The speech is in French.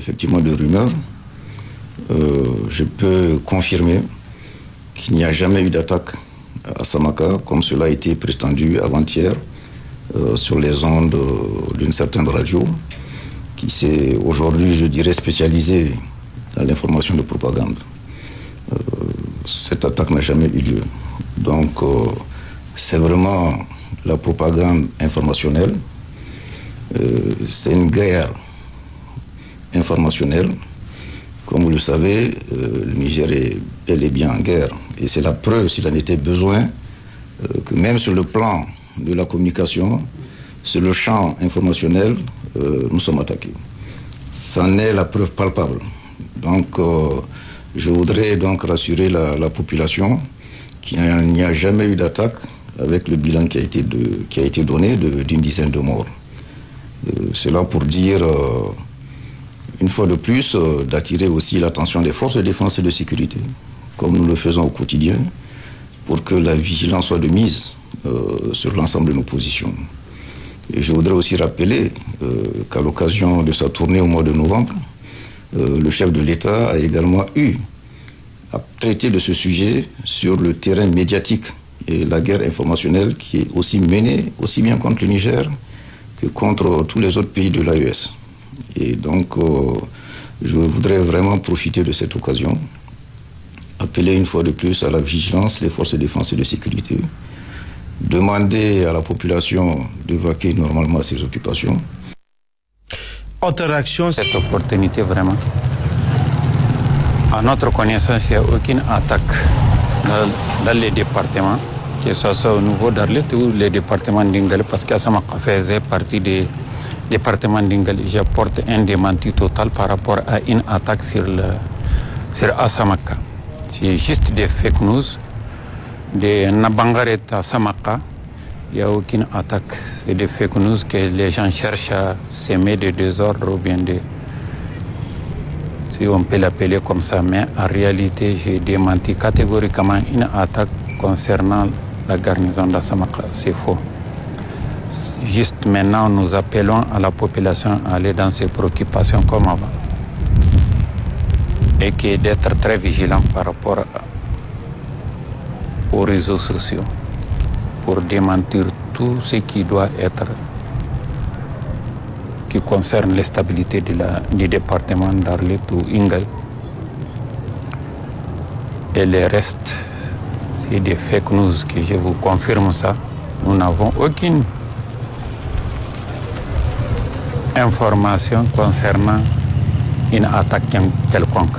Effectivement de rumeurs, je peux confirmer qu'il n'y a jamais eu d'attaque à Samaka, comme cela a été prétendu avant-hier sur les ondes d'une certaine radio, qui s'est aujourd'hui, je dirais, spécialisée dans l'information de propagande. Cette attaque n'a jamais eu lieu. Donc, c'est vraiment la propagande informationnelle. C'est une guerre informationnelle. Comme vous le savez, le Niger est bel et bien en guerre. Et c'est la preuve, s'il en était besoin, que même sur le plan de la communication, sur le champ informationnel, nous sommes attaqués. C'en est la preuve palpable. Donc, je voudrais donc rassurer la population qu'il n'y a jamais eu d'attaque avec le bilan qui a été donné d'une dizaine de morts. C'est là pour dire, une fois de plus, d'attirer aussi l'attention des forces de défense et de sécurité, comme nous le faisons au quotidien, pour que la vigilance soit de mise sur l'ensemble de nos positions. Et je voudrais aussi rappeler qu'à l'occasion de sa tournée au mois de novembre, le chef de l'État a également eu à traiter de ce sujet sur le terrain médiatique et la guerre informationnelle qui est aussi menée aussi bien contre le Niger que contre tous les autres pays de l'AES. Et donc, je voudrais vraiment profiter de cette occasion, appeler une fois de plus à la vigilance, les forces de défense et de sécurité, demander à la population de vaquer normalement à ses occupations. Autre réaction, cette opportunité vraiment. À notre connaissance, il n'y a aucune attaque dans les départements, que ce soit au niveau d'Arlit ou les départements d'Ingal, parce qu'Assamaka faisait partie des départements d'Ingal. J'apporte un démenti total par rapport à une attaque sur Assamaka. C'est juste des fake news. De Nabangaret à Samaka, il n'y a aucune attaque. C'est des fake news que les gens cherchent à semer de désordre ou bien si on peut l'appeler comme ça. Mais en réalité, j'ai démenti catégoriquement une attaque concernant la garnison d'Assamaka. C'est faux. Juste maintenant, nous appelons à la population à aller dans ses préoccupations comme avant. Et d'être très vigilant par rapport aux réseaux sociaux pour démentir tout ce qui doit être, qui concerne la stabilité du département d'Arlit ou Ingal. Et le reste, c'est des fake news que je vous confirme ça. Nous n'avons aucune information concernant une attaque quelconque.